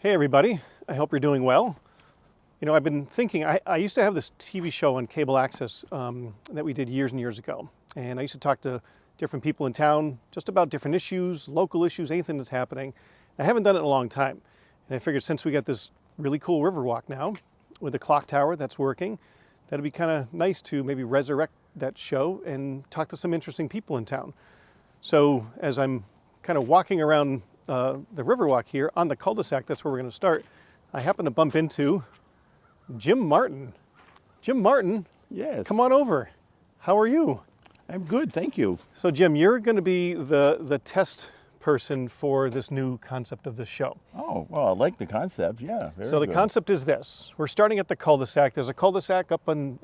Hey everybody, I hope you're doing well. You know, I've been thinking, I used to have this TV show on cable access that we did years and years ago. And I used to talk to different people in town just about different issues, local issues, anything that's happening. I haven't done it in a long time. And I figured since we got this really cool Riverwalk now with the clock tower that's working, that'd be kind of nice to maybe resurrect that show and talk to some interesting people in town. So as I'm kind of walking around the Riverwalk here on the cul-de-sac, that's where we're going to start, I happen to bump into Jim Martin. Jim Martin, Yes. come on over. How are you? I'm good, thank you. So Jim, you're going to be the test person for this new concept of this show. Oh, well, I like the concept, yeah. So the concept is this. We're starting at the cul-de-sac. There's a cul-de-sac up on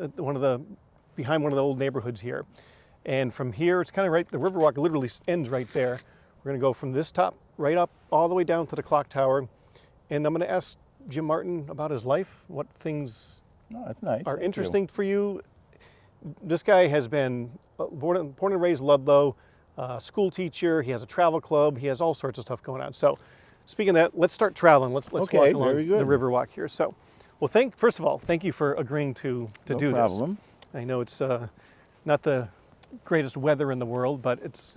behind one of the old neighborhoods here. And from here, it's kind of right, the Riverwalk literally ends right there. We're going to go from this top right up all the way down to the clock tower. And I'm going to ask Jim Martin about his life, what things that's nice. are Thank interesting for you. This guy has been born and raised Ludlow, school teacher. He has a travel club. He has all sorts of stuff going on. So speaking of that, let's start traveling. Let's Okay, walk along very good. the Riverwalk here. So, well, first of all, thank you for agreeing to No do problem. this. I know it's not the greatest weather in the world, but it's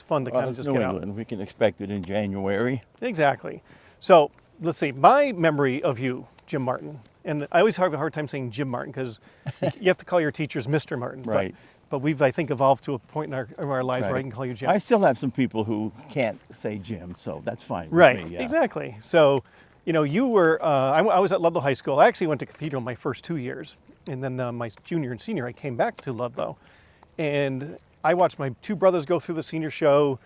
fun to Well, kind of it's just New get England. We can expect it in January. out. Exactly. So let's see. My memory of you, Jim Martin, and I always have a hard time saying Jim Martin because you have to call your teachers Mr. Martin. Right. But we've, I think, evolved to a point in our lives where I Right. can call you Jim. I still have some people who can't say Jim, so that's fine with Right. me, yeah. Exactly. So, you know, you were. I was at Ludlow High School. I actually went to Cathedral my first 2 years, and then my junior and senior, I came back to Ludlow, and I watched my two brothers go through the senior show,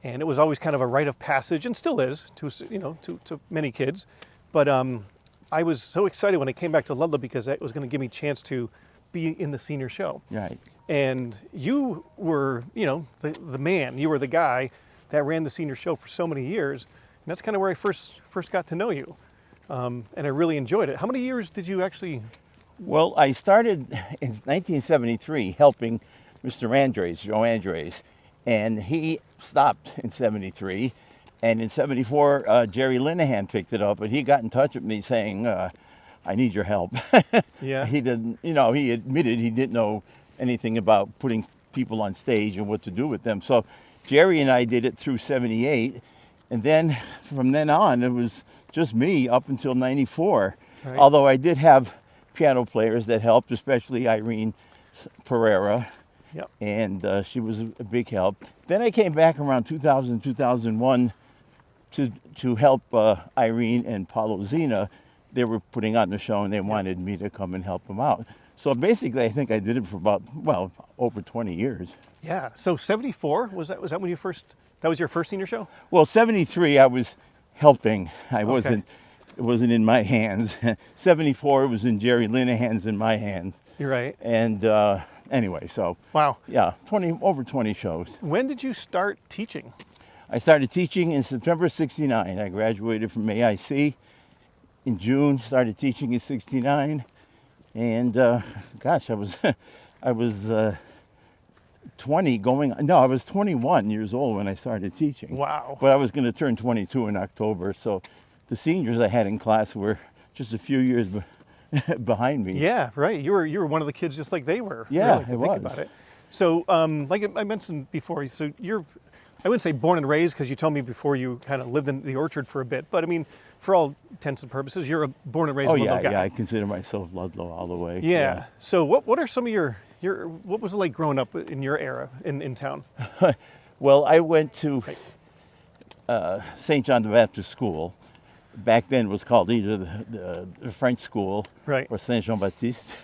and it was always kind of a rite of passage, and still is to many kids. But I was so excited when I came back to Ludlow because it was going to give me a chance to be in the senior show. Right. And you were, the man. You were the guy that ran the senior show for so many years. And that's kind of where I first got to know you. And I really enjoyed it. How many years did you actually? Well, I started in 1973 helping Mr. Andres, Joe Andres, and he stopped in 73. And in 74, Jerry Linehan picked it up, but he got in touch with me saying, I need your help. Yeah. He didn't, he admitted he didn't know anything about putting people on stage and what to do with them. So Jerry and I did it through 78. And then from then on, it was just me up until 94. Right. Although I did have piano players that helped, especially Irene Pereira. Yep. And she was a big help. Then I came back around 2000, 2001 to help Irene and Paulo Zena. They were putting on the show and they wanted me to come and help them out. So basically, I think I did it for about, over 20 years. Yeah. So 74 was that when you first? That was your first senior show? Well, 73, I was helping. It Okay. wasn't in my hands. 74 was in Jerry Linehan's in my hands. You're right. And anyway, so Wow. yeah, over 20 shows. When did you start teaching? I started teaching in September 69. I graduated from AIC in June, started teaching in 69. And gosh, I was 21 years old when I started teaching. Wow. But I was going to turn 22 in October. So the seniors I had in class were just a few years behind me. Yeah, right. You were one of the kids just like they were. Yeah, really, to it think was. about it. So, like I mentioned before, so you're, I wouldn't say born and raised because you told me before you kind of lived in the orchard for a bit. But I mean, for all intents and purposes, you're a born and raised Oh Ludlow yeah, guy. yeah. I consider myself Ludlow all the way. Yeah. So what are some of your what was it like growing up in your era in town? Well, I went to St. John the Baptist School. Back then it was called either the French school Right. or Saint Jean Baptiste.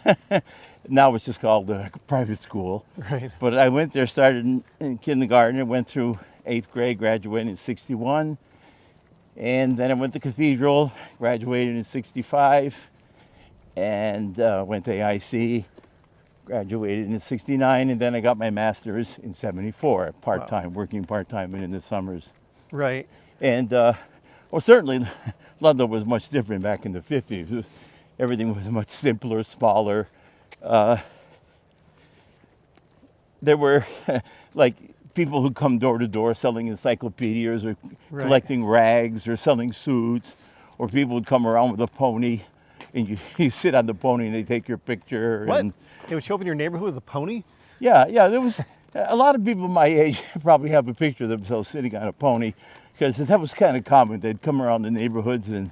Now it's just called the private school. Right. But I went there, started in kindergarten, and went through 8th grade, graduated in 61. And then I went to Cathedral, graduated in 65, and went to AIC, graduated in 69, and then I got my master's in 74, part-time, working part-time and in the summers. Right. And, well, certainly Ludlow was much different back in the 50s. Everything was much simpler, smaller. There were like people who come door to door selling encyclopedias or Right. collecting rags or selling suits or people would come around with a pony, and you sit on the pony and they take your picture. What? And They would show up in your neighborhood with a pony? yeah, there was a lot of people my age probably have a picture of themselves sitting on a pony, because that was kind of common. They'd come around the neighborhoods and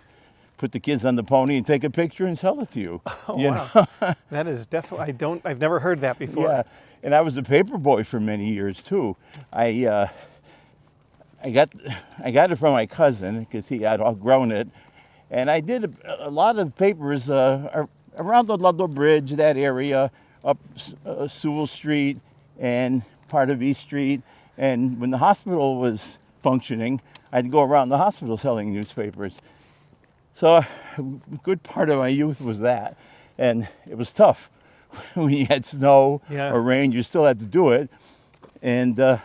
put the kids on the pony and take a picture and sell it to you. Oh, you wow. know? That is definitely, I've never heard that before. Yeah, and I was a paper boy for many years too. I got it from my cousin because he had outgrown it, and I did a lot of papers around the Ludlow Bridge, that area, up Sewell Street and part of East Street. And when the hospital was functioning, I'd go around the hospital selling newspapers. So a good part of my youth was that, and it was tough. When you had snow or rain, you still had to do it, and that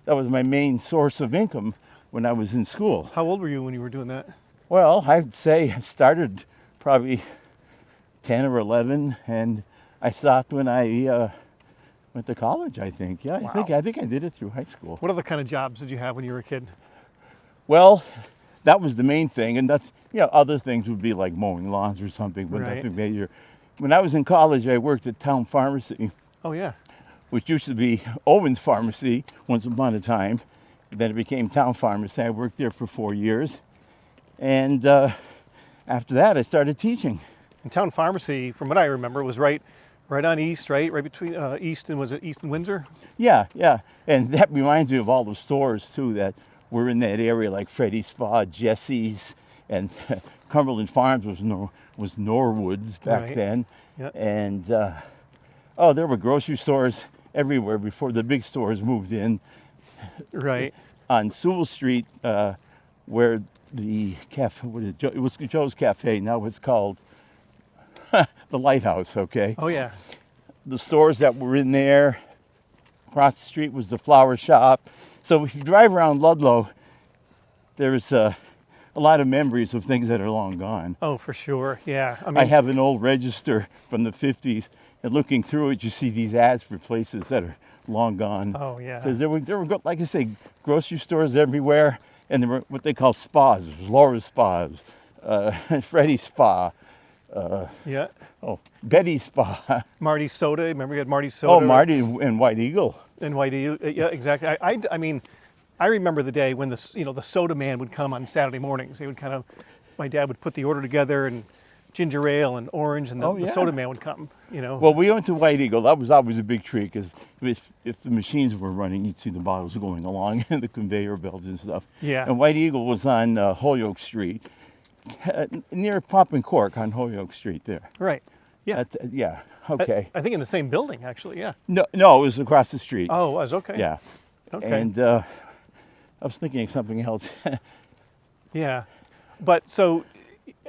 was my main source of income when I was in school. How old were you when you were doing that? Well, I'd say I started probably 10 or 11, and I stopped when I went to college, I think. Yeah, Wow. I think I did it through high school. What other kind of jobs did you have when you were a kid? Well, that was the main thing, and that's, other things would be like mowing lawns or something, but Right. nothing major. When I was in college, I worked at Town Pharmacy, Oh, yeah. which used to be Owen's Pharmacy once upon a time. Then it became Town Pharmacy. I worked there for 4 years, and after that, I started teaching. And Town Pharmacy, from what I remember, was right on East, right between East and, was it East and Windsor? Yeah, and that reminds me of all the stores too that were in that area, like Freddie's Spa, Jesse's, and Cumberland Farms was Norwood's back Right. then. Yep. And there were grocery stores everywhere before the big stores moved in. Right. On Sewell Street, where the cafe, it was Joe's Cafe. Now it's called the Lighthouse. Okay. Oh, yeah. The stores that were in there. Across the street was the flower shop. So if you drive around Ludlow, there's a lot of memories of things that are long gone. Oh, for sure. Yeah. I I mean, have an old register from the 50s, and looking through it, you see these ads for places that are long gone. oh, yeah. Because there were, like I say, grocery stores everywhere, and there were what they call spas. There was Laura's Spas, Freddie's Spa, Yeah. Betty's Spa. Marty's Soda. Remember you had Marty's Soda? Oh, Marty and White Eagle. And White Eagle. Yeah, exactly. I mean, I remember the day when the soda man would come on Saturday mornings. He would my dad would put the order together, and ginger ale and orange, and the soda man would come. Well, we went to White Eagle. That was always a big treat, because if the machines were running, you'd see the bottles going along and the conveyor belts and stuff. Yeah. And White Eagle was on Holyoke Street, near Pop and Cork on Holyoke Street there. Right. Yeah. Yeah. Okay. I think in the same building, actually. Yeah. No, it was across the street. Oh, it was okay. Yeah. Okay. And I was thinking of something else. Yeah. But so,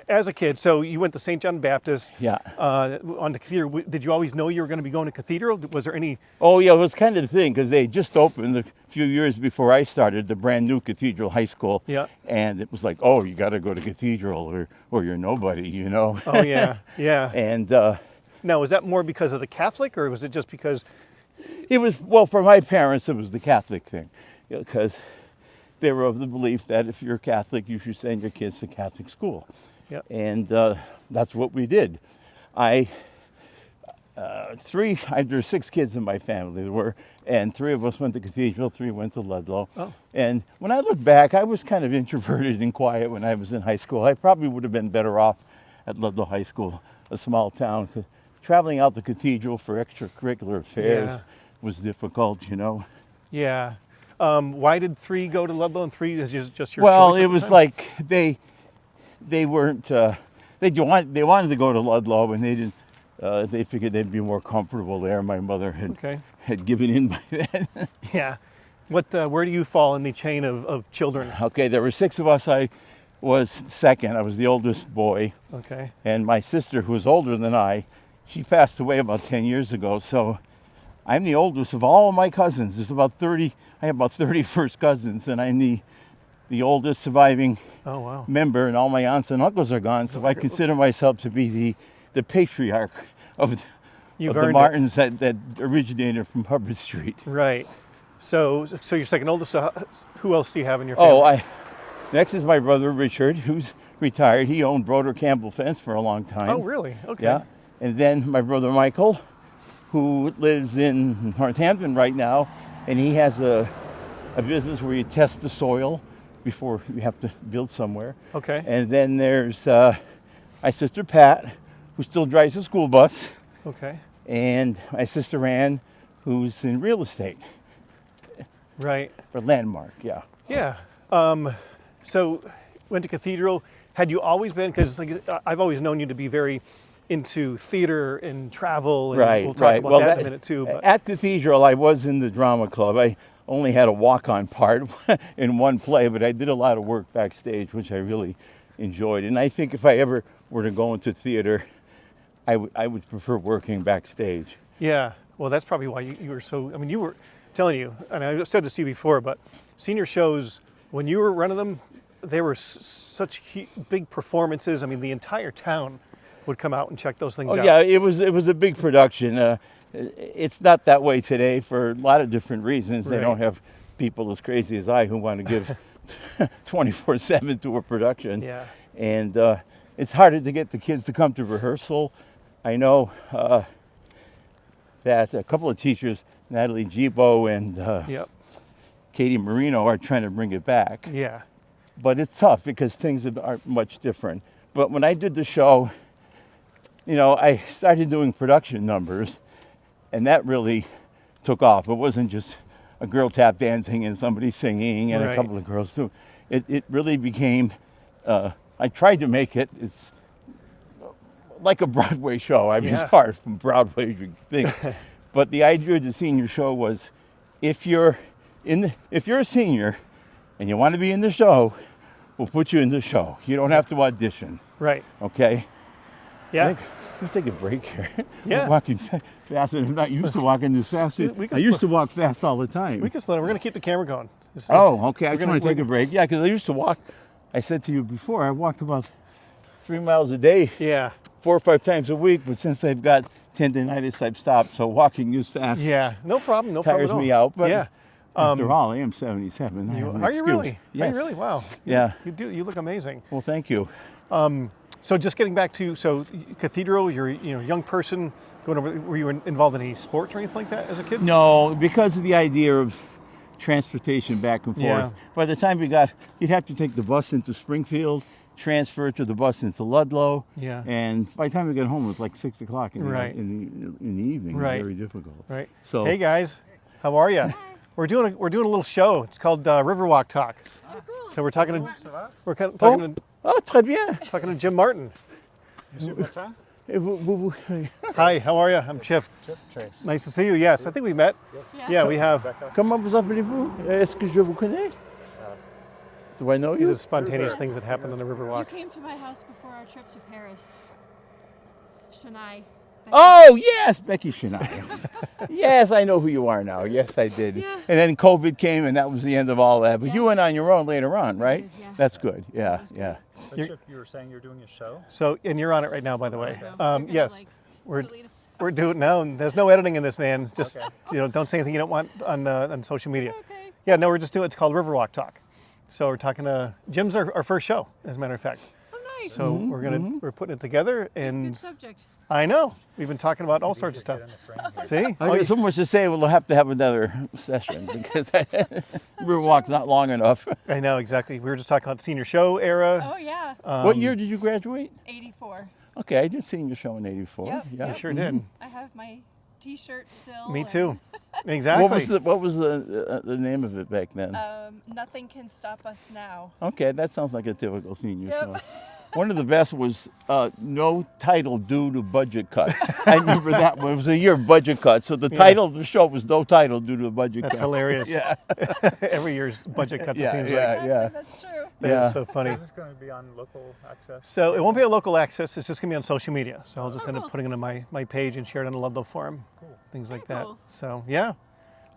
as a kid, so you went to St. John Baptist. Yeah. On the Cathedral. Did you always know you were going to be going to Cathedral? Was there any? Oh, yeah, it was kind of the thing, because they just opened a few years before I started the brand new Cathedral High School. Yeah. And it was like, oh, you got to go to Cathedral or you're nobody, Oh, yeah. Yeah. And Now, was that more because of the Catholic, or was it just because? it was, well, for my parents, it was the Catholic thing, because they were of the belief that if you're Catholic, you should send your kids to Catholic school. Yeah. And that's what we did. There's 6 kids in my family, and 3 of us went to Cathedral, 3 went to Ludlow. Oh. And when I look back, I was kind of introverted and quiet when I was in high school. I probably would have been better off at Ludlow High School, a small town. Traveling out to Cathedral for extracurricular affairs was difficult, Yeah. Why did 3 go to Ludlow and 3 is just your Well, choice at it the was time? like they weren't they wanted to go to Ludlow, and they didn't. They figured they'd be more comfortable there. My mother had given in by then. Yeah. Where do you fall in the chain of children? Okay, there were 6 of us. I was second. I was the oldest boy, Okay. and my sister, who was older than I, she passed away about 10 years ago. So I'm the oldest of all of my cousins. There's about 30. I have about 30 first cousins, and I'm the oldest surviving Oh, wow. member, and all my aunts and uncles are gone. So I consider myself to be the patriarch of You've the earned it. Martins that originated from Hubbard Street. Right. So you're second oldest. So who else do you have in your family? Oh, Next is my brother Richard, who's retired. He owned Broder Campbell Fence for a long time. Oh, really? Okay. Yeah. And then my brother Michael, who lives in Northampton right now, and he has a business where you test the soil before you have to build somewhere. Okay. And then there's my sister Pat, who still drives the school bus, Okay. and my sister Ann, who's in real estate Right. for Landmark. Yeah. Yeah. So went to Cathedral. Had you always been, because like, I've always known you to be very into theater and travel, and Right, we'll talk right. about Well, that in a minute too. But at Cathedral, I was in the drama club. I only had a walk-on part in one play, but I did a lot of work backstage, which I really enjoyed. And I think if I ever were to go into theater, I would prefer working backstage. yeah, well, that's probably why you were so, I mean, you were, telling you, and I said this to you before, but senior shows, when you were running them, they were such big performances. I mean, the entire town would come out and check those things out. Oh yeah, it was a big production. It's not that way today for a lot of different reasons. They Right. don't have people as crazy as I who want to give 24/7 to a production. Yeah. And it's harder to get the kids to come to rehearsal. I know that a couple of teachers, Natalie Gibo and Yep. Katie Marino, are trying to bring it back. Yeah. But it's tough because things are much different. But when I did the show, you know, I started doing production numbers, and that really took off. It wasn't just a girl tap dancing and somebody singing and Right. a couple of girls too. It really became, I tried to make it, it's like a Broadway show. I mean, Yeah. it's far from Broadway, as you think. But the idea of the senior show was, if you're a senior and you want to be in the show, we'll put you in the show. You don't have to audition, Right. okay? Yeah. Let's take a break here. Yeah. I'm walking fast, and I'm not used to walking this fast. We can I used to walk fast all the time. We can slow down. We're going to keep the camera going. Oh, okay. I We're just gonna- want to take we're- a break. Yeah, because I used to walk. I said to you before, I walked about 3 miles a day, Yeah. 4 or 5 times a week. But since I've got tendonitis, I've stopped. So walking this fast Yeah. No problem. No problem tires at all. me out. But yeah. after all, I am 77. I have an Are you excuse. really? Yes. Are you really? Wow. Yeah. You do. You look amazing. Well, thank you. So just getting back to Cathedral, you're a young person going over. Were you involved in any sports or anything like that as a kid? No, because of the idea of transportation back and forth. Yeah. By the time you'd have to take the bus into Springfield, transfer to the bus into Ludlow. Yeah. And by the time we got home, it was like 6 o'clock in, Right. in the evening. Right. It was very difficult. Right. So- hey guys, how are you? We're doing a little show. It's called Riverwalk Talk. So we're talking to Oh, très bien. talking to Jim Martin. Monsieur Martin? Et vous- Hi, how are you? I'm Chip. Chip Trace. Nice to see you. Yes, I think we met. Yeah, we have. Comment vous appelez-vous? Est-ce que je vous connais? Do I know These you? are spontaneous things that happen on the You Riverwalk. came to my house before our trip to Paris. Shania. Oh, yes, Becky Shania. Yes, I know who you are now. Yes, I did. Yeah. And then COVID came, and that was the end of all that. But you went on your own later on, right? Yeah. That's good. Yeah, yeah. So You're- Chip, you were saying you're doing a show? So, and you're on it right now, by the way. You're gonna, Yes, like, we're delete us. we're doing now, and there's no editing in this, man. Just Okay. don't say anything you don't want on social media. Okay. Yeah, no, we're just doing. It's called Riverwalk Talk. So we're talking to Jim's our first show, as a matter of fact. Oh, nice. So we're putting it together, Good and subject. I know we've been talking about all sorts of stuff. Get in the frame here. See? I Oh, got so much to say, we'll have to have another session because Riverwalk's not long enough. I know exactly. We were just talking about senior show era. Oh, yeah. What year did you graduate? 84. Okay, I did senior show in '84. Yep, Yeah, yep. Sure did. I have my T-shirt still. Me and, too. Exactly. What was the name of it back then? Nothing can stop us now. Okay, that sounds like a typical senior Yep. show. One of the best was no title due to budget cuts. I remember that one. It was a year of budget cuts, so the title of the show was no title due to budget That's cuts. hilarious. Yeah, Every year's budget cuts. It yeah, seems yeah, like. yeah. That's true. That Yeah. is so funny. Is this going to be on local access? So it won't be on local access. It's just gonna be on social media. So I'll just end up cool. putting it on my page and share it on the Ludlow forum. Things like that. cool. So yeah.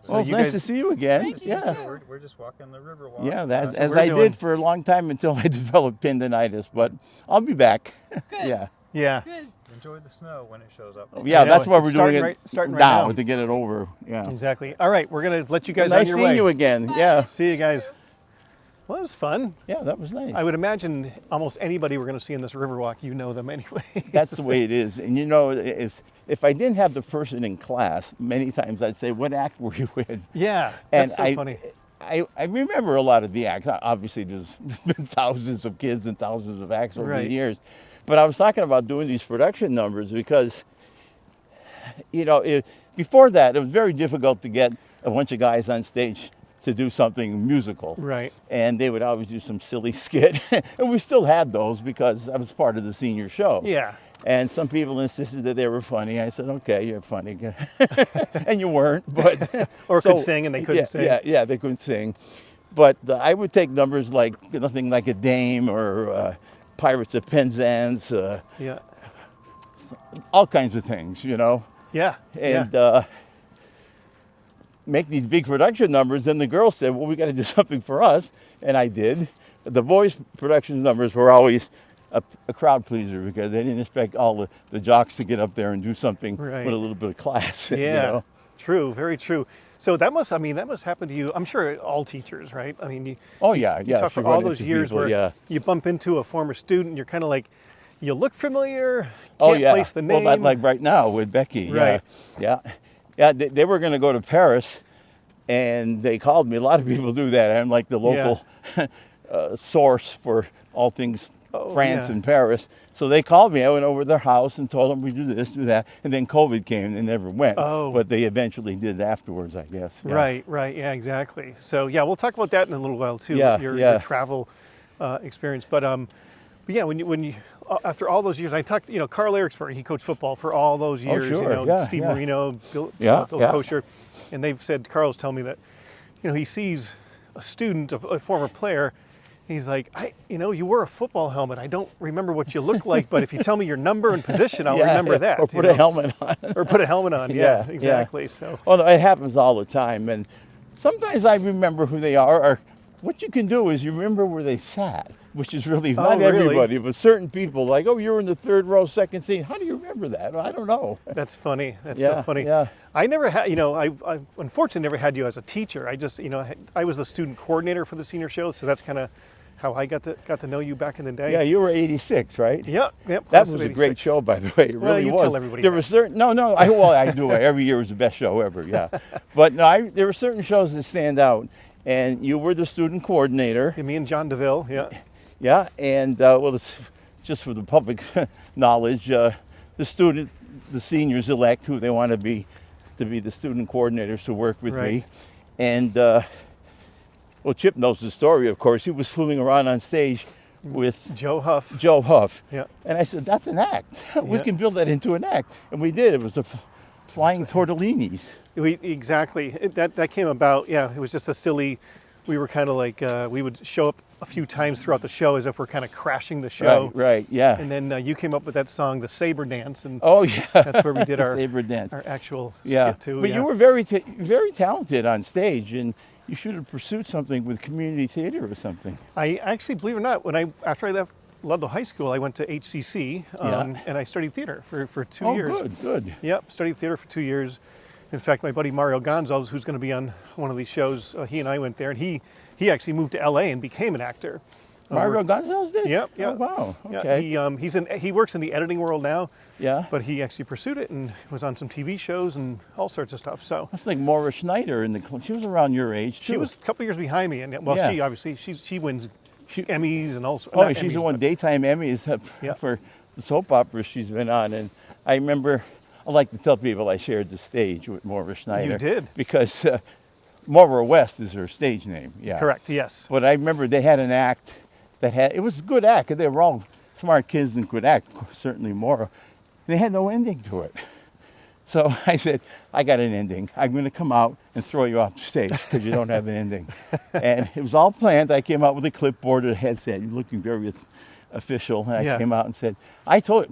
So Well, it's you nice guys- to see you again. Thank you, Yeah. too. We're just walking the river walk. Yeah, that's, what as we're I doing. did for a long time until I developed tendonitis, but I'll be back. Good. Yeah. Yeah. Good. Enjoy the snow when it shows up. Yeah, I know, that's why it's we're doing starting it starting right now now. to get it over. Yeah. Exactly. All right, we're gonna let you guys on Nice your seeing way. you again. Yeah. See you guys. Well, it was fun. Yeah, that was nice. I would imagine almost anybody we're going to see in this Riverwalk, you know them anyway. That's the way it is. And you know, if I didn't have the person in class, many times I'd say, "What act were you in?" Yeah, And that's so funny. I remember a lot of the acts. Obviously, there's been thousands of kids and thousands of acts over Right. the years. But I was talking about doing these production numbers because, you know, before that, it was very difficult to get a bunch of guys on stage to do something musical. Right. And they would always do some silly skit. And we still had those because I was part of the senior show. Yeah. And some people insisted that they were funny. I said, okay, you're funny. And you weren't, but... Or could sing and they couldn't yeah, sing. Yeah, they couldn't sing. But I would take numbers like Nothing Like a Dame or Pirates of Penzance, Yeah. all kinds of things, you know. Yeah. And make these big production numbers. And the girls said, well, we got to do something for us. And I did. The boys' production numbers were always a crowd pleaser because they didn't expect all the jocks to get up there and do something Right. with a little bit of class. Yeah. You know? True. Very true. So that must happen to you. I'm sure all teachers, right? I mean, you Yeah. talk If for you all run those into years people, where yeah. you bump into a former student, you're kind of like, you look familiar, can't Oh yeah. place the name. Well, like right now with Becky. Right. Yeah. They were going to go to Paris, and they called me. A lot of people do that. I'm like the local source for all things France yeah. and Paris. So they called me. I went over to their house and told them we do this, do that, and then COVID came and they never went. Oh. But they eventually did afterwards, I guess. Yeah. Right. Yeah, exactly. So yeah, we'll talk about that in a little while too. Yeah, Your travel experience. But yeah, when you after all those years, I talked. You know, Carl Eriksberg, he coached football for all those years. sure. You know, Yeah, Steve yeah. Marino, Bill Yeah. Kosher, and they've said Carl's telling me that, you know, he sees a student, a former player. He's like, you wore a football helmet. I don't remember what you look like, but if you tell me your number and position, I'll remember that. Or put a helmet on. Or put a helmet on. Yeah, Yeah, exactly. yeah. So Well, it happens all the time. And sometimes I remember who they are. Or what you can do is you remember where they sat, which is really not really? everybody, but certain people like, oh, you're in the third row, second seat. How do you remember that? I don't know. that's funny. That's so Yeah, funny. yeah. I never had, I unfortunately never had you as a teacher. I just, I was the student coordinator for the senior show, so that's kind of how I got to know you back in the day. Yeah, you were 86, right? Yep. That class was of a great 86. show, by the way. It Well, really you was. tell everybody there that. were certain I do. Every year was the best show ever. Yeah, but no, there were certain shows that stand out, and you were the student coordinator. Yeah, me and John DeVille. Yeah. Yeah, and well, it's just for the public knowledge, the seniors elect who they want to be the student coordinators to work with Right. me, and. Well, Chip knows the story, of course. He was fooling around on stage with Joe Huff. Joe Huff. Yeah. And I said, that's an act. We Yeah. can build that into an act. And we did. It was the Flying Tortellinis. Exactly. That came about. Yeah, it was just a silly. We were kind of like we would show up a few times throughout the show as if we're kind of crashing the show. Right, yeah. And then you came up with that song, the Saber Dance, and Oh, yeah. that's where we did The our Saber Dance. our actual Yeah. skit too. But yeah. you were very talented on stage, and you should have pursued something with community theater or something. I actually, believe it or not, after I left Ludlow High School, I went to HCC and I studied theater for 2 years. Oh, good. Yep, studied theater for 2 years. In fact, my buddy Mario Gonzalez, who's going to be on one of these shows, he and I went there, and he actually moved to LA and became an actor. Mario Gonzalez did? Yep. Oh, wow. Yeah, Okay. he works in the editing world now, Yeah. but he actually pursued it and was on some TV shows and all sorts of stuff. So That's like Maura Schneider she was around your age, too. she was a couple years behind me, and Yeah. she obviously she wins Emmys and also. Oh, she's the one daytime Emmys Yeah. for the soap operas she's been on. And I remember, I like to tell people I shared the stage with Maura Schneider. You did? Because Maura West is her stage name. Yeah. Correct. Yes. But I remember they had an act it was a good act. They were all smart kids and could act, certainly Maura. They had no ending to it. So I said, I got an ending. I'm going to come out and throw you off the stage because you don't have an ending. And it was all planned. I came out with a clipboard and a headset, looking very official. And I Yeah. came out and said,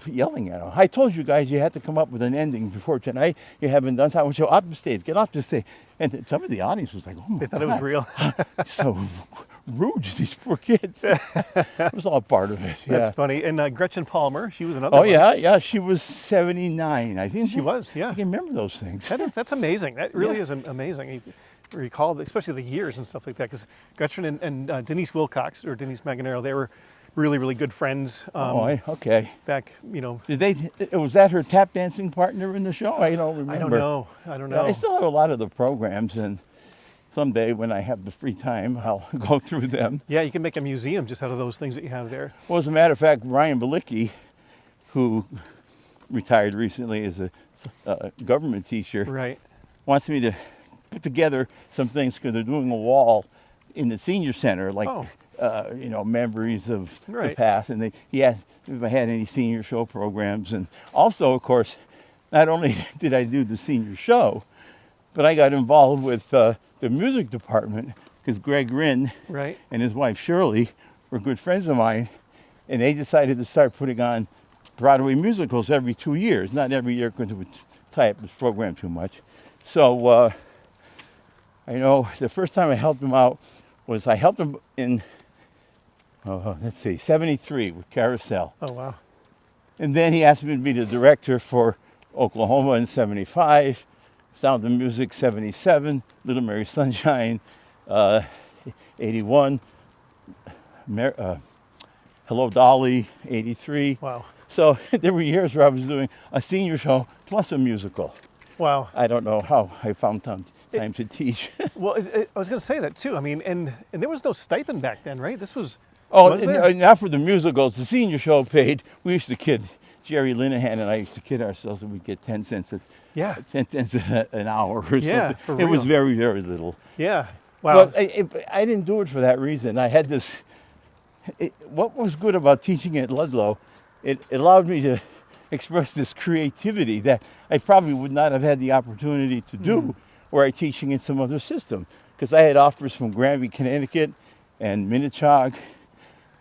yelling at him, I told you guys you had to come up with an ending before tonight. You haven't done so. I want you off the stage. Get off the stage. And some of the audience was like, oh my They thought it God. was real. So rude to these poor kids. It was all part of it. Yeah. That's funny. And Gretchen Palmer, she was another Oh one. yeah. She was 79. I think She was, yeah. I can remember those things. That's amazing. That really is amazing. recall, especially the years and stuff like that, because Gretchen and Denise Wilcox, or Denise Maganero, they were really, really good friends. Okay. Back, you know. Was that her tap dancing partner in the show? I don't remember. I don't Yeah, know. I still have a lot of the programs, and someday when I have the free time, I'll go through them. Yeah, you can make a museum just out of those things that you have there. Well, as a matter of fact, Ryan Balicki, who retired recently as a government teacher, Right. wants me to put together some things because they're doing a wall in the senior center, like memories of the Right. past. And he asked if I had any senior show programs. And also, of course, not only did I do the senior show, but I got involved with the music department because Greg Rinn Right. and his wife Shirley were good friends of mine, and they decided to start putting on Broadway musicals every 2 years. Not every year because it would tie up this program too much. So I know the first time I helped him out was I helped him in, 73 with Carousel. Oh, wow. And then he asked me to be the director for Oklahoma in 75, Sound of Music 77, Little Mary Sunshine 81, Hello Dolly 83. Wow. So there were years where I was doing a senior show plus a musical. Wow. I don't know how I found time to teach. Well, I was going to say that too. I mean, and there was no stipend back then, right? This was. Oh, was there? not for the musicals. The senior show paid. We used to kid. Jerry Linehan and I used to kid ourselves that we'd get 10 cents an hour or Yeah, something. for It was real. very, very little. Yeah. Wow. But I didn't do it for that reason. I had this. What was good about teaching at Ludlow, it allowed me to express this creativity that I probably would not have had the opportunity to do were I teaching in some other system. Because I had offers from Granby, Connecticut and Minnetonka,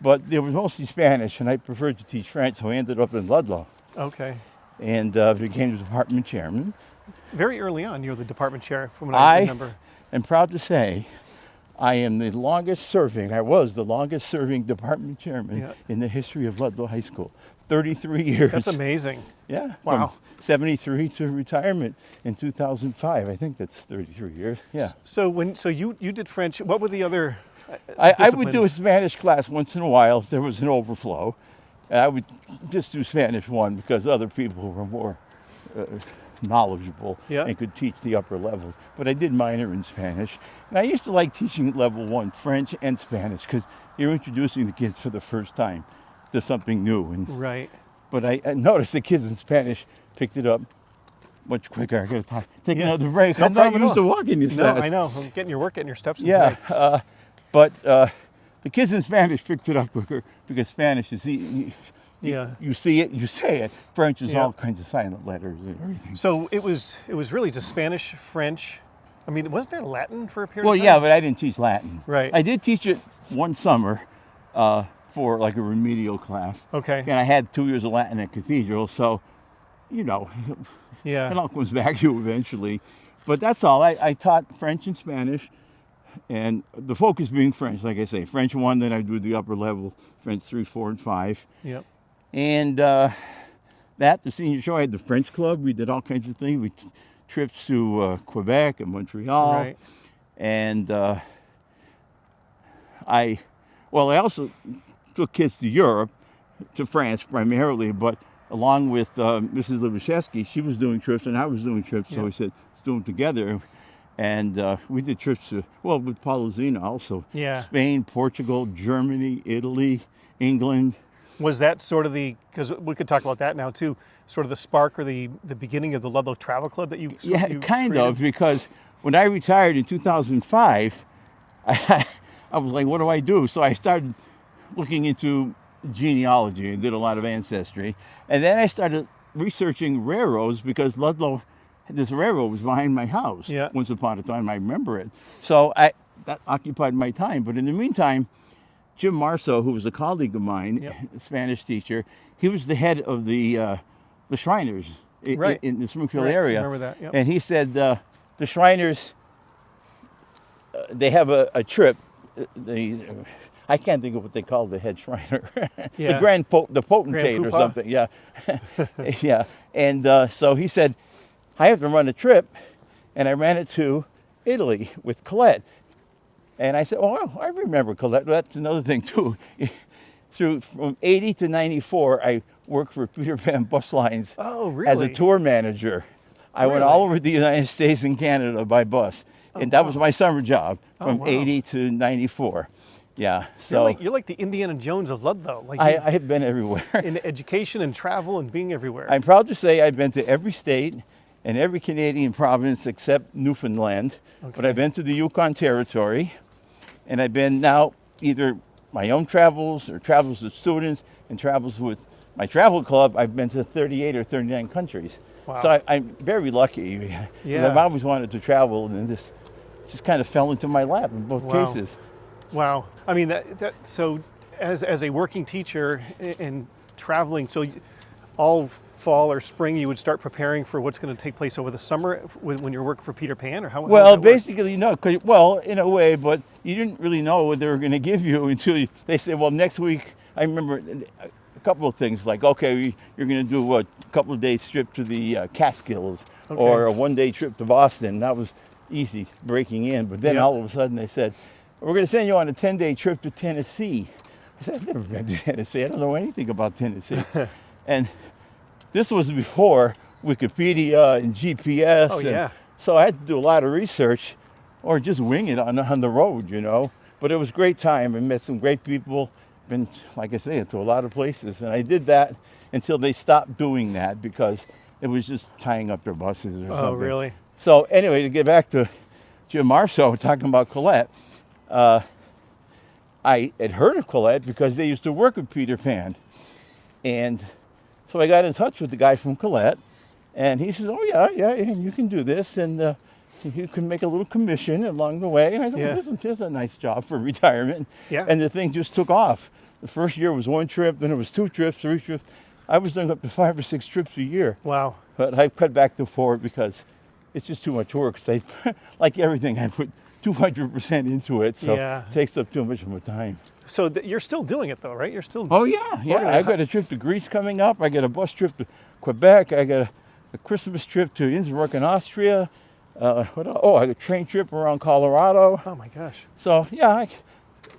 but there was mostly Spanish, and I preferred to teach French, so I ended up in Ludlow Okay. and became the department chairman. Very early on, you were the department chair, from what I remember. I'm proud to say I am the longest serving, I was the longest serving department chairman in the history of Ludlow High School. 33 years. That's amazing. Yeah. Wow. From 73 to retirement in 2005. I think that's 33 years. Yeah. So you did French. What were the other? I would do a disciplines? Spanish class once in a while if there was an overflow. And I would just do Spanish 1 because other people were more knowledgeable and could teach the upper levels. But I did minor in Spanish. And I used to like teaching level 1, French and Spanish, because you're introducing the kids for the first time to something new. And, Right. But I noticed the kids in Spanish picked it up much quicker. I got to take another break. No I'm not problem at used to all. walking this No, fast. I know. I'm getting your steps in. Yeah. today. But the kids in Spanish picked it up quicker because Spanish is you see it, you say it. French is all kinds of silent letters and everything. So it was really just Spanish, French. I mean, wasn't there Latin for a period Well, of time? yeah, but I didn't teach Latin. Right. I did teach it one summer for like a remedial class. Okay. And I had 2 years of Latin at Cathedral, so, it all comes back to you eventually. But that's all. I taught French and Spanish, and the focus being French, like I say. French 1, then I do the upper level, French 3, 4, and 5. Yep. And the senior show, I had the French club. We did all kinds of things. We trips to Quebec and Montreal. Right. And I also took kids to Europe, to France primarily, but along with Mrs. Lubashevsky, she was doing trips and I was doing trips, so we said, let's do them together. And we did trips to, with Pauluzina also. Yeah. Spain, Portugal, Germany, Italy, England. Was that sort of because we could talk about that now too, sort of the spark or the beginning of the Ludlow Travel Club that you Kind created? of, because when I retired in 2005, I was like, what do I do? So I started looking into genealogy and did a lot of ancestry. And then I started researching railroads because Ludlow, this railroad was behind my house. Yeah. Once upon a time, I remember it. So that occupied my time. But in the meantime, Jim Marceau, who was a colleague of mine, a Spanish teacher, he was the head of the Shriners in the Springfield area. I remember that, yep. And he said the Shriners, they have a trip. I can't think of what they call the head Shriner. Yeah. The potentate Grand or Poobah? something. Yeah. Yeah. And so he said, I have to run a trip. And I ran it to Italy with Colette. And I said, oh, I remember Colette. That's another thing, too. From 80 to 94, I worked for Peter Pan Bus Lines Oh, really? as a tour manager. I went all over the United States and Canada by bus. And that was my summer job from 80 to 94. Yeah. So You're like the Indiana Jones of Ludlow. Like I have been everywhere. in education and travel and being everywhere. I'm proud to say I've been to every state and every Canadian province except Newfoundland. But I've been to the Yukon Territory. And I've been now either my own travels or travels with students and travels with my travel club. I've been to 38 or 39 countries. Wow. So I'm very lucky. 'Cause Yeah. I've always wanted to travel, and this just kind of fell into my lap in both cases. Wow. I mean, so as a working teacher and traveling, so all fall or spring you would start preparing for what's going to take place over the summer when you're working for Peter Pan, or how? Well, basically, no. Well, in a way, but you didn't really know what they were going to give you until they said, well, next week. I remember a couple of things like, okay, you're going to do a couple of days trip to the Catskills or a one-day trip to Boston. That was easy breaking in. But then all of a sudden they said, we're going to send you on a 10-day trip to Tennessee. I said, I've never been to Tennessee. I don't know anything about Tennessee. And this was before Wikipedia and GPS. Oh, yeah. So I had to do a lot of research or just wing it on the road, you know. But it was a great time. I met some great people. Been, like I say, to a lot of places. And I did that until they stopped doing that because it was just tying up their buses or something. Oh, really? So anyway, to get back to Jim Marceau talking about Colette, I had heard of Colette because they used to work with Peter Pan. And so I got in touch with the guy from Colette, and he says, oh, yeah, and you can do this, and you can make a little commission along the way. And I said, well, this is a nice job for retirement. Yeah. And the thing just took off. The first year was one trip, then it was 2 trips, 3 trips. I was doing up to 5 or 6 trips a year. Wow. But I cut back to 4 because it's just too much work. So like everything, I put 200% into it, so it takes up too much of my time. So you're still doing it though, right? You're still. Oh yeah. I've got a trip to Greece coming up. I got a bus trip to Quebec. I got a Christmas trip to Innsbruck in Austria. What else? Oh, I got a train trip around Colorado. Oh my gosh. So yeah,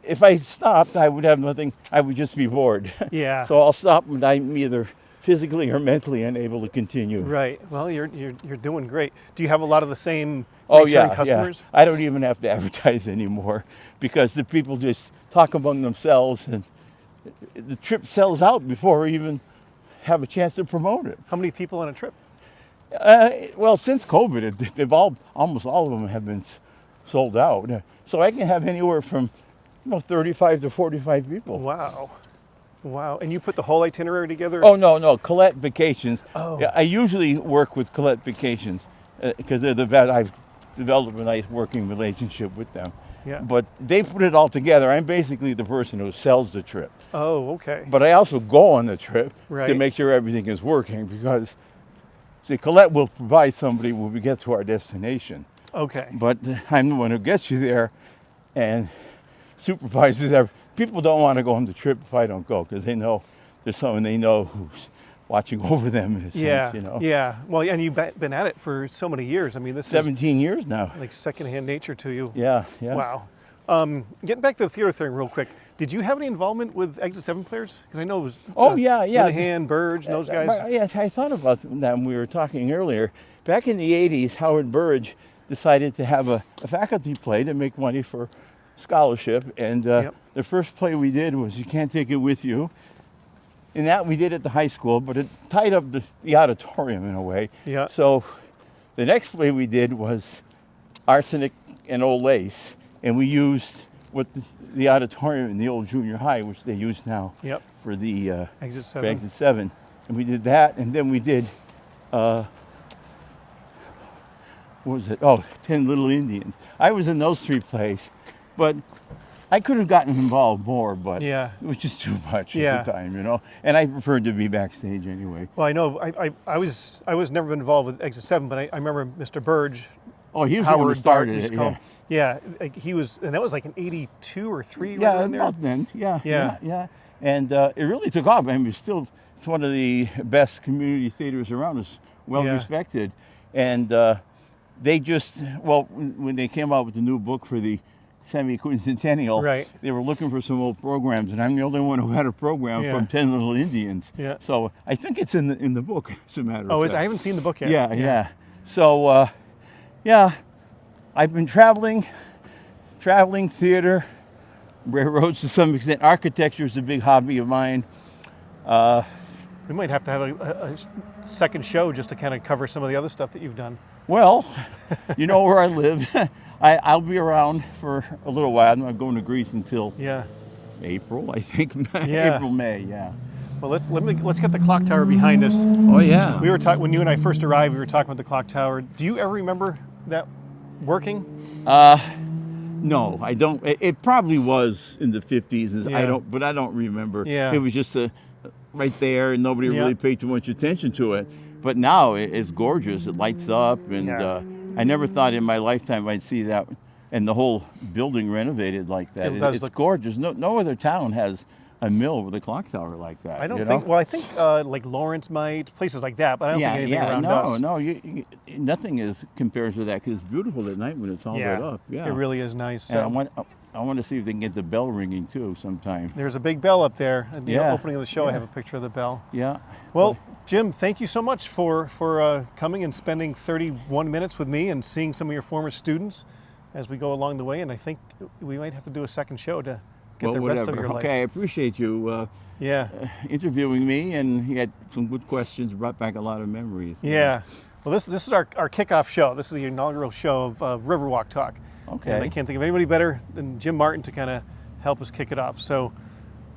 if I stopped, I would have nothing. I would just be bored. Yeah. So I'll stop when I'm either physically or mentally unable to continue. Right. Well, you're doing great. Do you have a lot of the same returning customers? Yeah. I don't even have to advertise anymore because the people just talk among themselves and the trip sells out before we even have a chance to promote it. How many people on a trip? Well, since COVID, they've almost all of them have been sold out. So I can have anywhere from 35 to 45 people. Wow. Wow. And you put the whole itinerary together? Oh, no. Colette Vacations. Oh. Yeah, I usually work with Colette Vacations because they're the best. I've developed a nice working relationship with them. Yeah. But they put it all together. I'm basically the person who sells the trip. Oh, okay. But I also go on the trip to Right. make sure everything is working because, see, Colette will provide somebody when we get to our destination. Okay. But I'm the one who gets you there and supervises everything. People don't want to go on the trip if I don't go because they know there's someone they know who's watching over them in a sense, you know. Yeah. Well, and you've been at it for so many years. I mean, this 17 years now. is like secondhand nature to you. Yeah. Wow. Getting back to the theater thing real quick. Did you have any involvement with Exit 7 players? Because I know it was Linehan, Burge, and those guys. Yes, I thought about that when we were talking earlier. Back in the 80s, Howard Burge decided to have a faculty play to make money for scholarship. And the first play we did was You Can't Take It With You. And that we did at the high school, but it tied up the auditorium in a way. Yeah. So the next play we did was Arsenic and Old Lace. And we used what the auditorium in the old junior high, which they use now for the Exit 7. for Exit 7. And we did that, and then we did, what was it? Oh, 10 Little Indians. I was in those 3 plays, but I could have gotten involved more, but it was just too much at the time, you know. And I preferred to be backstage anyway. Well, I know I was never been involved with Exit 7, but I remember Mr. Burge. Oh, he was the one who started it. Yeah, like he was, and that was like in '82 or '83. Yeah, about then. Yeah. And it really took off. I mean, it's one of the best community theaters around. It's well respected, and they just, well, when they came out with the new book for the semi-quincentennial, Right. they were looking for some old programs, and I'm the only one who had a program Yeah. from 10 Little Indians. Yeah. So I think it's in the book, as a matter Oh, of fact. I haven't seen the book yet. Yeah. So, yeah, I've been traveling, theater, railroads to some extent. Architecture is a big hobby of mine. We might have to have a second show just to kind of cover some of the other stuff that you've done. Well, you know where I live. I'll be around for a little while. I'm not going to Greece until Yeah. April, I think. Yeah. April, May, yeah. Well, let's get the clock tower behind us. Oh, yeah. We were talking when you and I first arrived. We were talking about the clock tower. Do you ever remember that working? No, I don't. It probably was in the 50s. Yeah. But I don't remember. Yeah. It was just right there, and nobody Yeah. really paid too much attention to it. But now it's gorgeous. It lights up, and Yeah. I never thought in my lifetime I'd see that, and the whole building renovated like that. It does It's look gorgeous. No other town has a mill with a clock tower like that. I don't you think. know? Well, I think like Lawrence might, places like that, but I don't think anything around us. No, nothing compares to that, because it's beautiful at night when it's all lit up. Yeah, It really is nice. And So I want to see if they can get the bell ringing too sometime. there's a big bell up there at the Yeah. opening of the show. I Yeah. have a picture of the bell. Yeah. Well, Jim, thank you so much for coming and spending 31 minutes with me and seeing some of your former students as we go along the way. And I think we might have to do a second show to get the rest of your life. Okay, I appreciate you Yeah. interviewing me, and you had some good questions, brought back a lot of memories. Yeah. Well, this is our kickoff show. This is the inaugural show of Riverwalk Talk. Okay. And I can't think of anybody better than Jim Martin to kind of help us kick it off. So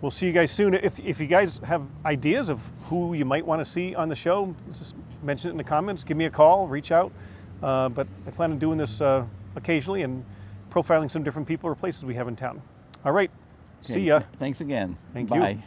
we'll see you guys soon. If you guys have ideas of who you might want to see on the show, just mention it in the comments. Give me a call, reach out. But I plan on doing this occasionally and profiling some different people or places we have in town. All right. Okay, See ya. Thanks again. Thank you. Bye.